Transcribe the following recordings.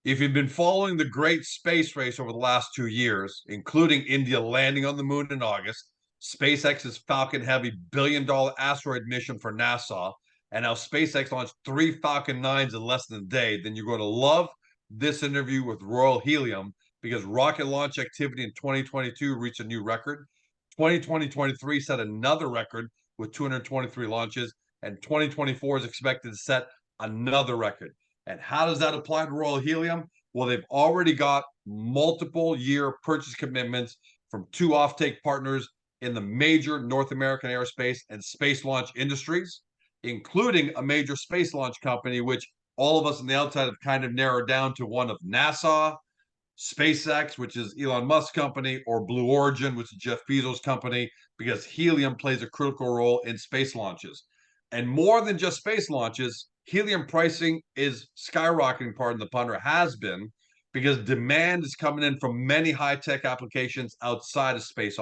If you've been following the great space race over the last 2 years, including India landing on the moon in August, SpaceX's Falcon Heavy billion-dollar asteroid mission for NASA, and how SpaceX launched 3 Falcon 9s in less than a day, then you're going to love this interview with Royal Helium because rocket launch activity in 2022 reached a new record. 2023 set another record with 223 launches, and 2024 is expected to set another record. And how does that apply to Royal Helium? Well, they've already got multiple year purchase commitments from two offtake partners in the major North American aerospace and space launch industries, including a major space launch company, which all of us on the outside have kind of narrowed down to one of NASA, SpaceX, which is Elon Musk's company, or Blue Origin, which is Jeff Bezos' company, because helium plays a critical role in space launches. And more than just space launches, helium pricing is skyrocketing, pardon the pun, or has been, because demand is coming in from many high-tech applications outside of space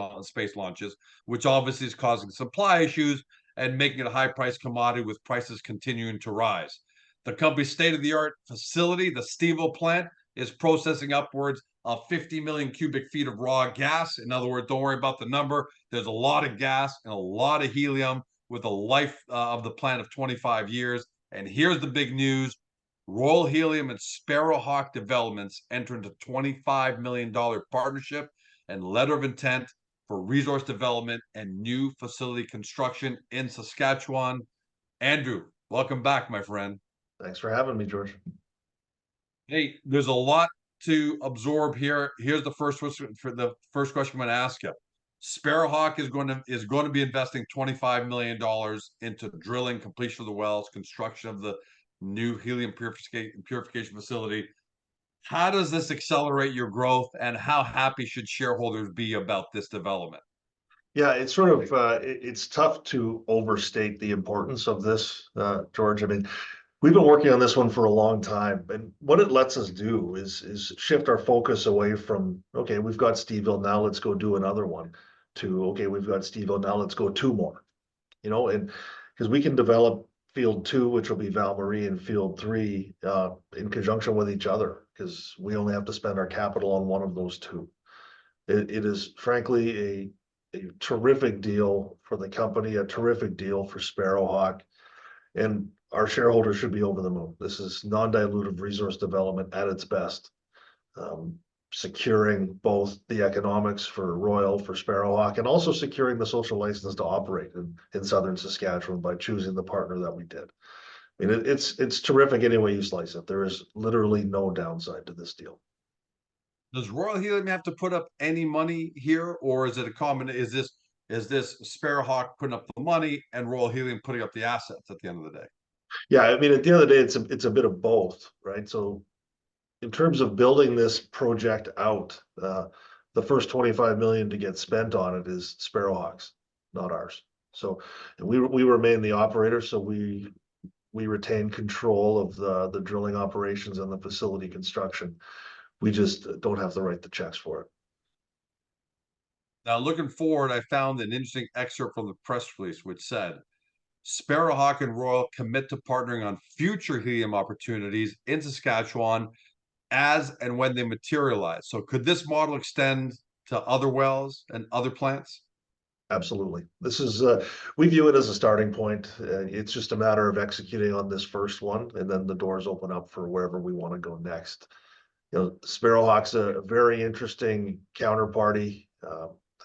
launches, which obviously is causing supply issues and making it a high-priced commodity with prices continuing to rise. The company's state-of-the-art facility, the Steville plant, is processing upwards of 50 million cubic feet of raw gas. In other words, don't worry about the number. There's a lot of gas and a lot of helium with a life of the plant of 25 years. And here's the big news. Royal Helium and Sparrowhawk Developments enter into $25 million partnership and letter of intent for resource development and new facility construction in Saskatchewan. Andrew, welcome back, my friend. Thanks for having me, George. Hey, there's a lot to absorb here. Here's the first question I'm going to ask you. Sparrowhawk is going to be investing $25 million into drilling, completion of the wells, construction of the new helium purification facility. How does this accelerate your growth, and how happy should shareholders be about this development? Yeah, it's sort of it's tough to overstate the importance of this, George. I mean, we've been working on this one for a long time, and what it lets us do is shift our focus away from, okay, we've got Steville, now let's go do another one, to, okay, we've got Steville, now let's go two more. And because we can develop field 2, which will be Val Marie, and field 3 in conjunction with each other, because we only have to spend our capital on one of those two. It is frankly a terrific deal for the company, a terrific deal for Sparrowhawk, and our shareholders should be over the moon. This is non-dilutive resource development at its best, securing both the economics for Royal, for Sparrowhawk, and also securing the social license to operate in southern Saskatchewan by choosing the partner that we did. I mean, it's terrific any way you slice it. There is literally no downside to this deal. Does Royal Helium have to put up any money here, or is it a common? Is this Sparrowhawk putting up the money and Royal Helium putting up the assets at the end of the day? Yeah, I mean, at the end of the day, it's a bit of both, right? So in terms of building this project out, the first 25 million to get spent on it is Sparrowhawk's, not ours. So we remain the operator, so we retain control of the drilling operations and the facility construction. We just don't have to write the checks for it. Now, looking forward, I found an interesting excerpt from the press release, which said, Sparrowhawk and Royal commit to partnering on future helium opportunities in Saskatchewan as and when they materialize. So could this model extend to other wells and other plants? Absolutely. This is, we view it as a starting point. It's just a matter of executing on this first one, and then the doors open up for wherever we want to go next. Sparrowhawk's a very interesting counterparty.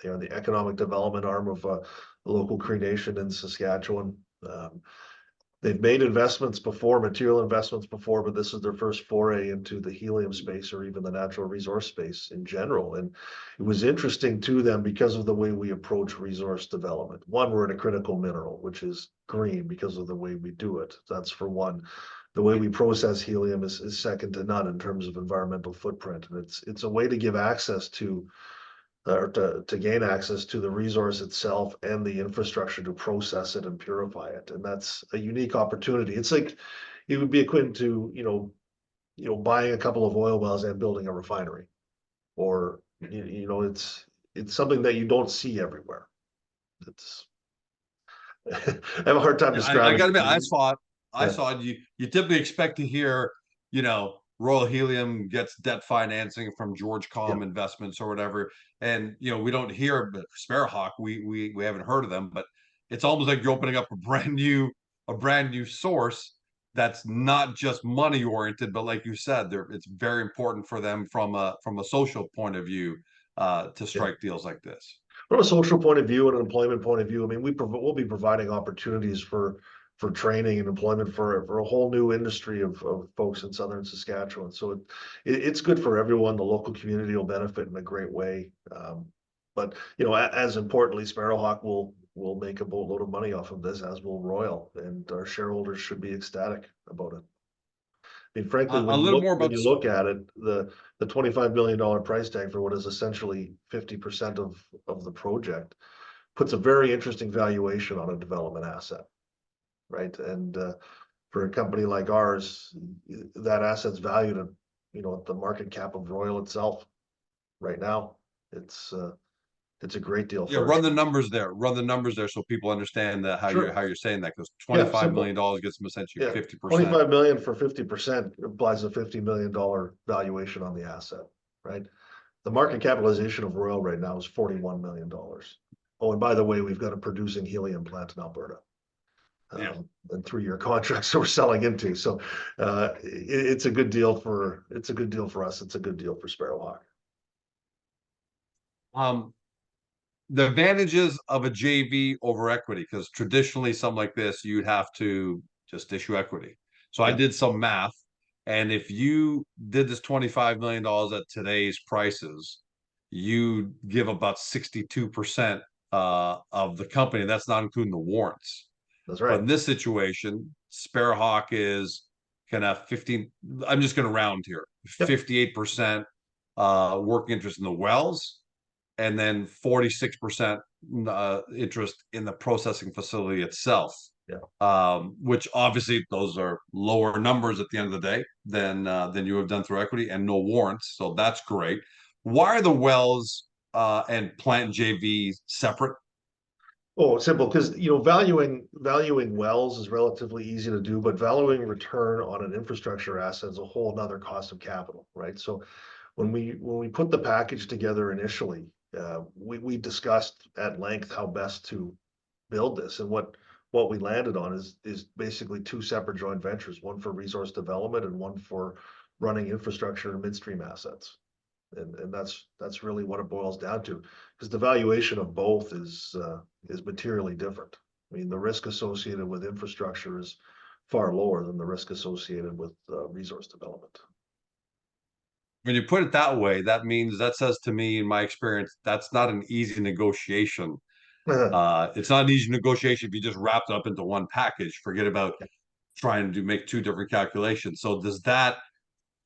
They are the economic development arm of a local Cree Nation in Saskatchewan. They've made investments before, material investments before, but this is their first foray into the helium space or even the natural resource space in general. And it was interesting to them because of the way we approach resource development. One, we're in a critical mineral, which is green because of the way we do it. That's for one. The way we process helium is second to none in terms of environmental footprint. And it's a way to give access to, or to gain access to the resource itself and the infrastructure to process it and purify it. And that's a unique opportunity. It's like it would be equivalent to, buying a couple of oil wells and building a refinery. Or, it's something that you don't see everywhere. It's I have a hard time describing. I gotta admit, I saw it. You typically expect to hear, Royal Helium gets debt financing from George Yeah. Com Investments or whatever, and we don't hear about Sparrowhawk. We haven't heard of them, but it's almost like you're opening up a brand new source that's not just money oriented, but like you said, it's very important for them from a social point of view to Yeah. strike deals like this. From a social point of view and an employment point of view, I mean, we'll be providing opportunities for training and employment for a whole new industry of folks in southern Saskatchewan. So it's good for everyone. The local community will benefit in a great way. But as importantly, Sparrowhawk will make a boatload of money off of this, as will Royal, and our shareholders should be ecstatic about it. I mean, frankly, A little more when about you look at it, the $25 million price tag for what is essentially 50% of the project puts a very interesting valuation on a development asset, right? And for a company like ours, that asset's valued at at the market cap of Royal itself right now. It's it's a great deal Yeah, for our run the numbers there. Run the numbers there so people understand that sure. how you're saying that, because Yeah, $25 simple. million gets them essentially Yeah, 50%. 25 million for 50% implies a $50 million valuation on the asset, right? The market capitalization of Royal right now is $41 million. Oh, and by the way, we've got a producing helium plant in Alberta, Yeah. and 3-year contracts that we're selling into. So it's a good deal for us. It's a good deal for Sparrowhawk. Um, the advantages of a JV over equity, because traditionally something like this, you'd have to just issue equity. So I Yeah, did some math, and if you did this $25 million at today's prices, you give about 62% of the company. That's not including the warrants. that's But right. in this situation, Sparrowhawk is kind of 15, I'm just going to round here, Yep. 58% working interest in the wells, and then 46% interest in the processing facility itself. Yeah. Which obviously those are lower numbers at the end of the day than you have done through equity, and no warrants, so that's great. Why are the wells and plant JV separate? Oh, simple, because valuing wells is relatively easy to do, but valuing return on an infrastructure asset is a whole nother cost of capital, right? So when we put the package together initially, we discussed at length how best to build this, and what we landed on is basically two separate joint ventures, one for resource development and one for running infrastructure and midstream assets. And that's really what it boils down to, because the valuation of both is materially different. I mean, the risk associated with infrastructure is far lower than the risk associated with resource development. When you put it that way, that says to me, in my experience, that's not an easy negotiation. It's not an easy negotiation if you just wrap it up into one package. Forget about trying to make two different calculations. So does that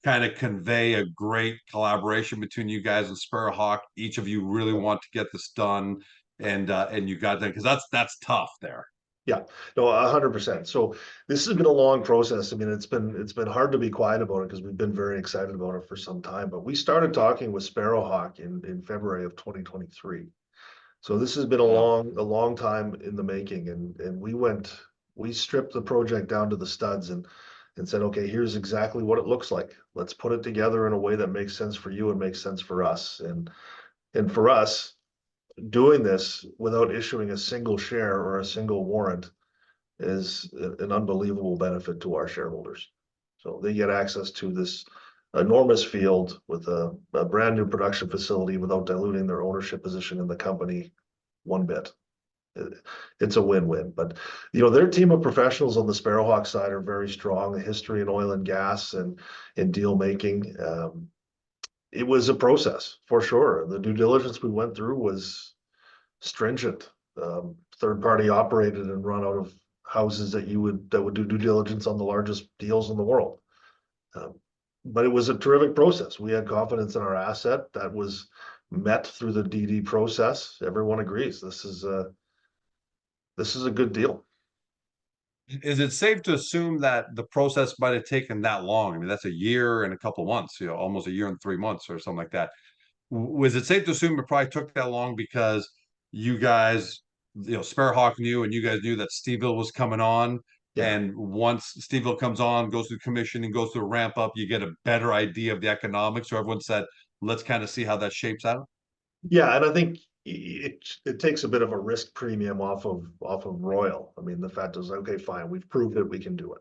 kind of convey a great collaboration between you guys and Sparrowhawk? Each of you really want to get this done, and you got that, because that's tough there. Yeah, no, 100%. So this has been a long process. I mean, it's been hard to be quiet about it because we've been very excited about it for some time. But we started talking with Sparrowhawk in February of 2023. So this has been Wow. a long time in the making, and we stripped the project down to the studs and said, okay, here's exactly what it looks like. Let's put it together in a way that makes sense for you and makes sense for us. And for us, doing this without issuing a single share or a single warrant is an unbelievable benefit to our shareholders. So they get access to this enormous field with a brand new production facility without diluting their ownership position in the company one bit. It's a win-win. But their team of professionals on the Sparrowhawk side are very strong. A history in oil and gas and in deal making. It was a process for sure. The due diligence we went through was stringent. Third party operated and run out of houses that would do due diligence on the largest deals in the world. Um, but it was a terrific process. We had confidence in our asset that was met through the DD process. Everyone agrees this is a good deal. Is it safe to assume that the process might have taken that long? I mean, that's a year and a couple months, almost a year and 3 months or something like that. Was it safe to assume it probably took that long because you guys, Sparrowhawk knew, and you guys knew that Steveville was coming on, Yeah. And once Steveville comes on, goes through commissioning, goes through a ramp up, you get a better idea of the economics. So everyone said, let's kind of see how that shapes out. Yeah, and I think it takes a bit of a risk premium off of Royal. I mean, the fact is, okay, fine, we've proved it, we can do it.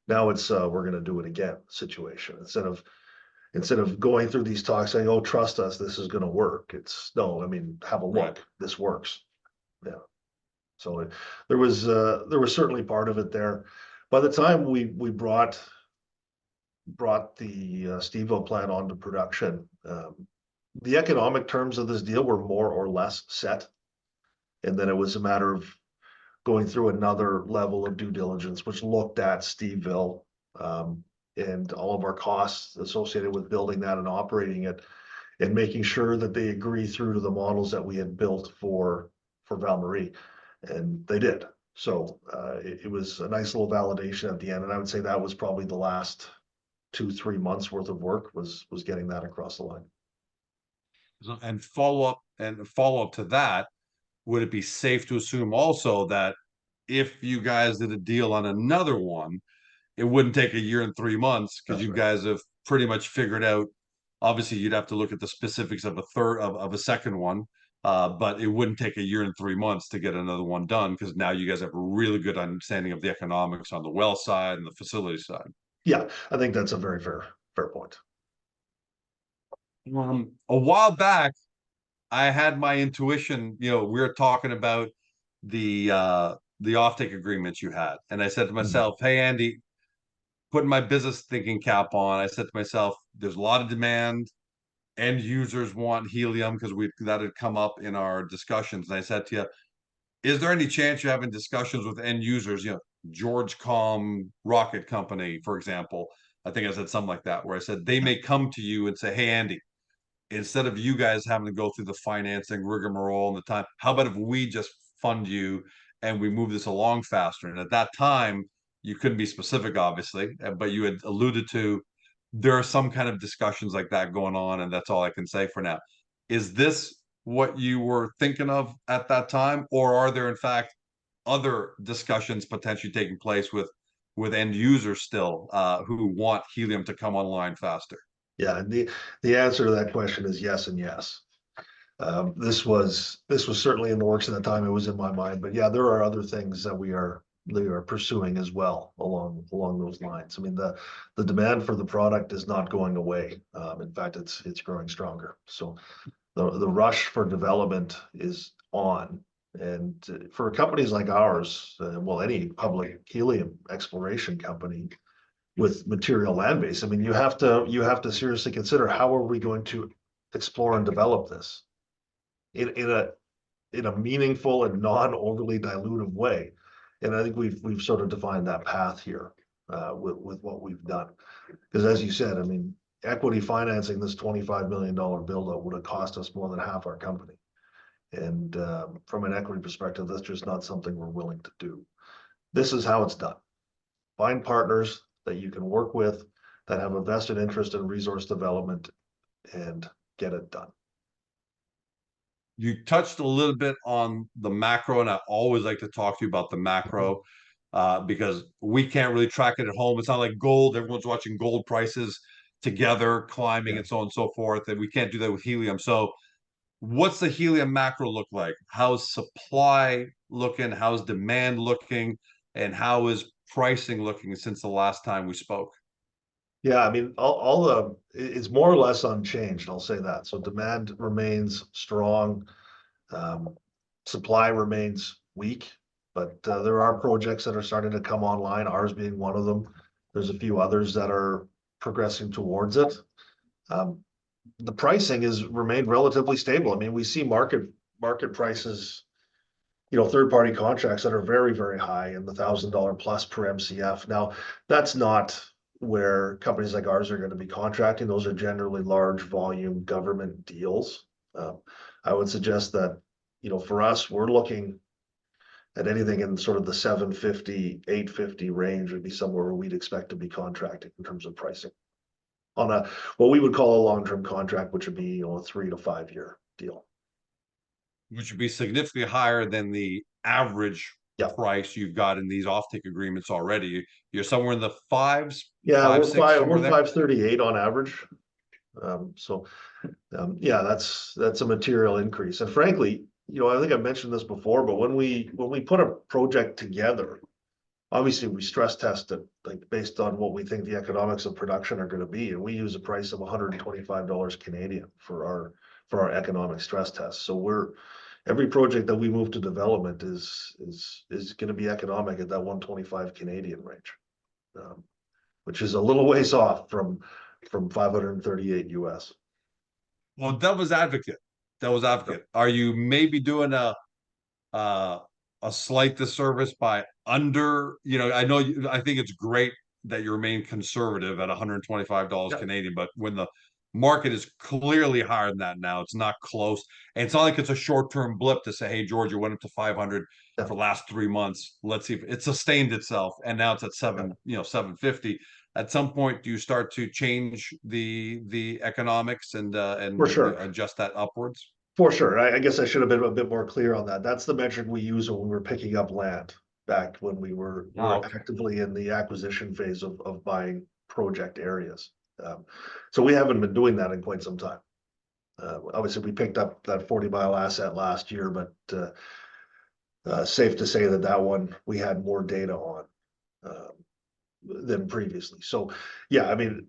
Now it's we're gonna do it again situation. Instead of going through these talks saying, oh, trust us, this is gonna work. It's no, I mean, have a Right. look, this works. Yeah. So there was certainly part of it there. By the time we brought the Steveville plant onto production, the economic terms of this deal were more or less set. And then it was a matter of going through another level of due diligence, which looked at Steveville, and all of our costs associated with building that and operating it, and making sure that they agree through to the models that we had built for Val Marie, and they did. So it was a nice little validation at the end, and I would say that was probably the last 2-3 months worth of work was getting that across the line. And follow up to that, would it be safe to assume also that if you guys did a deal on another one, it wouldn't take a year and 3 months because That's you right. guys have pretty much figured out. Obviously, you'd have to look at the specifics of a third of a second one, but it wouldn't take a year and 3 months to get another one done because now you guys have a really good understanding of the economics on the well side and the facility side. Yeah, I think that's a very fair point. A while back, I had my intuition. We were talking about the offtake agreements you had, and I said to Mhm. myself, "Hey, Andy, putting my business thinking cap on, I said to myself, there's a lot of demand. End users want helium because we that had come up in our discussions. And I said to you, is there any chance you're having discussions with end users, George Com Rocket Company, for example? I think I said something like that, where I said they Yeah. may come to you and say, hey, Andy, instead of you guys having to go through the financing rigmarole and the time, how about if we just fund you and we move this along faster? And at that time, you couldn't be specific, obviously, but you had alluded to there are some kind of discussions like that going on, and that's all I can say for now. Is this what you were thinking of at that time, or are there in fact other discussions potentially taking place with end users still who want helium to come online faster? Yeah, and the answer to that question is yes and yes. This was certainly in the works at the time. It was in my mind, but yeah, there are other things that we are pursuing as well along those lines. I mean, the demand for the product is not going away. In fact, it's growing stronger. So the rush for development is on. And for companies like ours, well, any public helium exploration company with material land base, I mean, you have to seriously consider how are we going to explore and develop this in a meaningful and non-overly dilutive way. And I think we've sort of defined that path here with what we've done. Because as you said, I mean, equity financing this $25 million build-out would have cost us more than half our company. And from an equity perspective, that's just not something we're willing to do. This is how it's done. Find partners that you can work with that have a vested interest in resource development and get it done. You touched a little bit on the macro, and I always like to talk to you about the macro because we can't really track it at home. It's not like gold. Everyone's watching gold prices together climbing Yeah. and so on and so forth, and we can't do that with helium. So what's the helium macro look like? How's supply looking? How's demand looking? And how is pricing looking since the last time we spoke? Yeah, I mean, all the it's more or less unchanged. I'll say that. So demand remains strong. Um, Supply remains weak, but there are projects that are starting to come online, ours being one of them. There's a few others that are progressing towards it. Um, the pricing has remained relatively stable. I mean, we see market prices, third-party contracts that are very high in the $1,000 plus per MCF. Now, that's not where companies like ours are going to be contracting. Those are generally large volume government deals. I would suggest that, for us, we're looking at anything in sort of the 750, 850 range would be somewhere where we'd expect to be contracting in terms of pricing on what we would call a long-term contract, which would be, a 3 to 5 year deal. Which would be significantly higher than the average Yeah, price you've got in these offtake agreements already. You're somewhere in the fives, yeah, five, six, somewhere we're there. 538 on average. Yeah, that's a material increase. And frankly, I think I mentioned this before, but when we put a project together, obviously we stress test it like based on what we think the economics of production are going to be, and we use a price of 125 dollars Canadian for our economic stress test. So every project that we move to development is going to be economic at that 125 Canadian range, which is a little ways off from 538 US. Well, devil's advocate. Are you maybe doing uh, a slight disservice by under, I know I think it's great that you remain conservative at $125 Yeah, Canadian, but when the market is clearly higher than that now, it's not close. And it's not like it's a short-term blip to say, hey, George, you went up to 500 yeah, for the last 3 months. Let's see if it sustained itself. And now it's at yeah. 750. At some point, do you start to change the economics For and sure. adjust that upwards? For sure. I guess I should have been a bit more clear on that. That's the metric we use when we were picking up land back when we were Okay. actively in the acquisition phase of buying project areas. So we haven't been doing that in quite some time. Obviously, we picked up that 40-mile asset last year, but safe to say that that one we had more data on um, than previously. So yeah, I mean,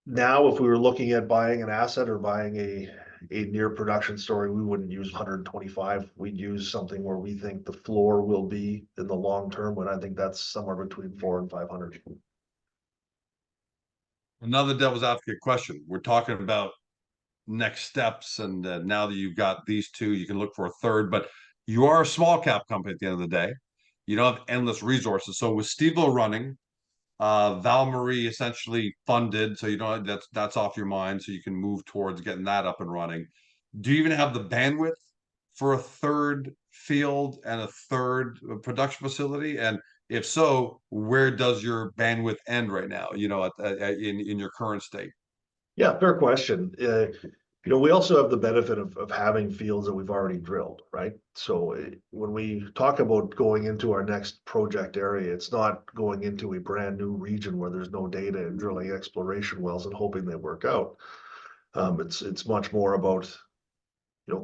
now if we were looking at buying an asset or buying a near production story, we wouldn't use 125. We'd use something where we think the floor will be in the long term, when I think that's somewhere between 4 and 500. Another devil's advocate question. We're talking about next steps, and now that you've got these two, you can look for a third. But you are a small cap company at the end of the day. You don't have endless resources. So with Steve-O running, Val Marie essentially funded, so you don't that's off your mind, so you can move towards getting that up and running. Do you even have the bandwidth for a third field and a third production facility? And if so, where does your bandwidth end right now? In your current state. Yeah, fair question. We also have the benefit of having fields that we've already drilled, right? So when we talk about going into our next project area, it's not going into a brand new region where there's no data and drilling exploration wells and hoping they work out. It's much more about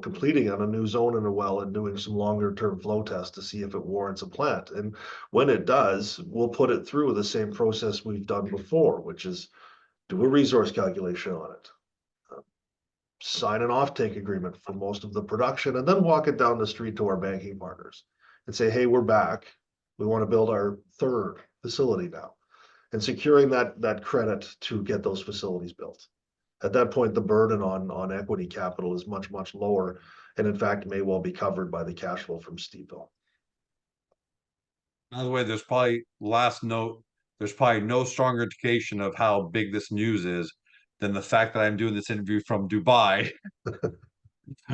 completing on a new zone in a well and doing some longer term flow tests to see if it warrants a plant. And when it does, we'll put it through the same process we've done before, which is do a resource calculation on it, sign an offtake agreement for most of the production, and then walk it down the street to our banking partners and say, hey, we're back. We want to build our third facility now, and securing that credit to get those facilities built. At that point, the burden on equity capital is much, much lower, and in fact, may well be covered by the cash flow from Steveville. By the way, there's probably no stronger indication of how big this news is than the fact that I'm doing this interview from Dubai,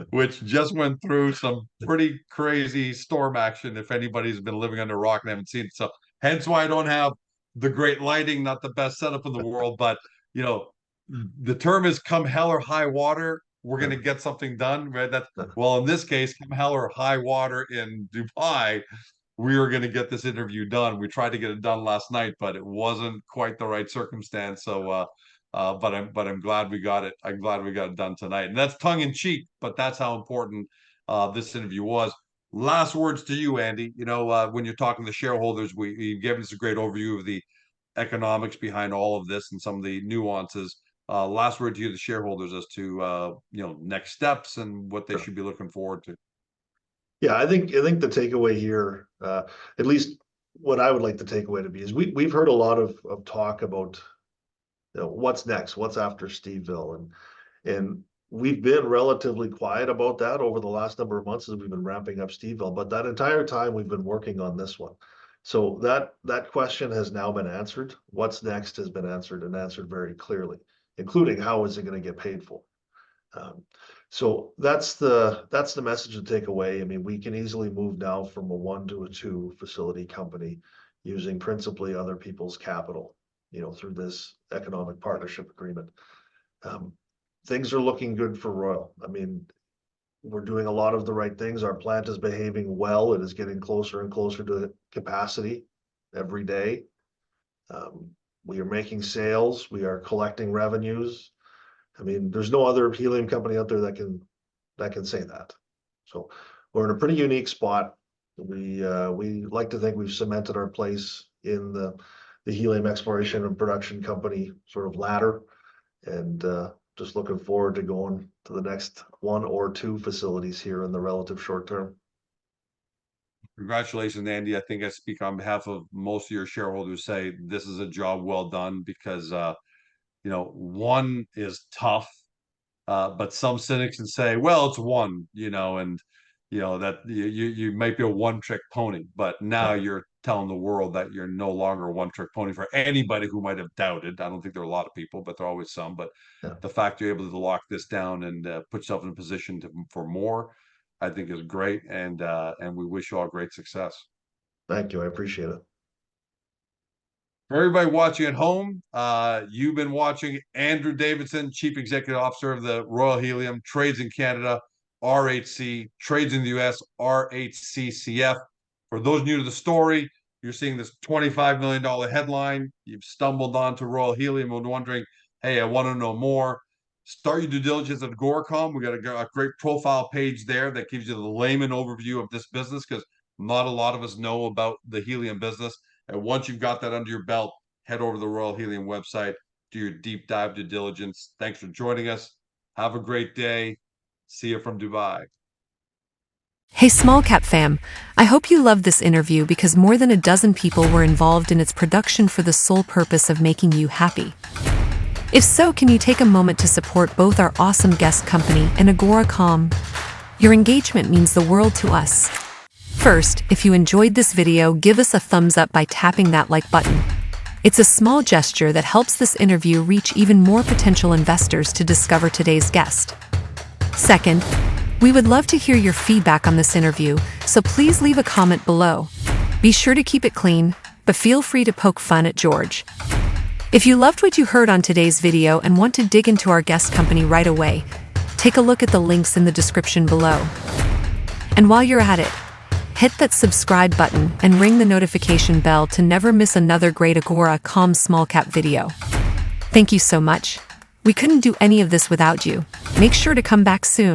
which just went through some pretty crazy storm action. If anybody's been living under a rock and haven't seen it, so hence why I don't have the great lighting, not the best setup in the world, but you know, the term is come hell or high water, we're going to get something done, right? Well, in this case, come hell or high water in Dubai, we were going to get this interview done. We tried to get it done last night, but it wasn't quite the right circumstance. But I'm glad we got it. I'm glad we got it done tonight. And that's tongue in cheek, but that's how important this interview was. Last words to you, Andy. When you're talking to shareholders, you gave us a great overview of the economics behind all of this and some of the nuances. Last word to you, the shareholders, as to next steps and what they Sure. should be looking forward to. Yeah, I think the takeaway here, at least what I would like the takeaway to be, is we've heard a lot of talk about what's next, what's after Steveville, and we've been relatively quiet about that over the last number of months as we've been ramping up Steveville. But that entire time we've been working on this one. So that question has now been answered. What's next has been answered, and answered very clearly, including how is it going to get paid for. So that's the message to take away. I mean, we can easily move now from a 1 to a 2 facility company using principally other people's capital, through this economic partnership agreement. Things are looking good for Royal. I mean, We're doing a lot of the right things. Our plant is behaving well. It is getting closer and closer to capacity every day. We are making sales. We are collecting revenues. I mean, there's no other helium company out there that can say that. So we're in a pretty unique spot. We like to think we've cemented our place in the helium exploration and production company sort of ladder, and just looking forward to going to the next one or two facilities here in the relative short term. Congratulations, Andy. I think I speak on behalf of most of your shareholders say this is a job well done because one is tough, but some cynics can say, well, it's one, and that you might be a one-trick pony, but now Yeah. you're telling the world that you're no longer a one-trick pony for anybody who might have doubted. I don't think there are a lot of people, but there are always some. But Yeah. the fact you're able to lock this down and put yourself in a position for more, I think is great, and we wish you all great success. Thank you. I appreciate it. For everybody watching at home, you've been watching Andrew Davidson, Chief Executive Officer of the Royal Helium, trades in Canada, RHC, trades in the US, RHCCF. For those new to the story, you're seeing this $25 million headline. You've stumbled onto Royal Helium and wondering, hey, I want to know more. Start your due diligence at Agoracom. We got a great profile page there that gives you the layman overview of this business because not a lot of us know about the helium business. And once you've got that under your belt, head over to the Royal Helium website, do your deep dive due diligence. Thanks for joining us. Have a great day. See you from Dubai. Hey Small Cap fam, I hope you loved this interview because more than a dozen people were involved in its production for the sole purpose of making you happy. If so, can you take a moment to support both our awesome guest company and Agoracom? Your engagement means the world to us. First, if you enjoyed this video, give us a thumbs up by tapping that like button. It's a small gesture that helps this interview reach even more potential investors to discover today's guest. Second, we would love to hear your feedback on this interview, so please leave a comment below. Be sure to keep it clean, but feel free to poke fun at George. If you loved what you heard on today's video and want to dig into our guest company right away, take a look at the links in the description below. And while you're at it, hit that subscribe button and ring the notification bell to never miss another great Agoracom small cap video. Thank you so much. We couldn't do any of this without you. Make sure to come back soon.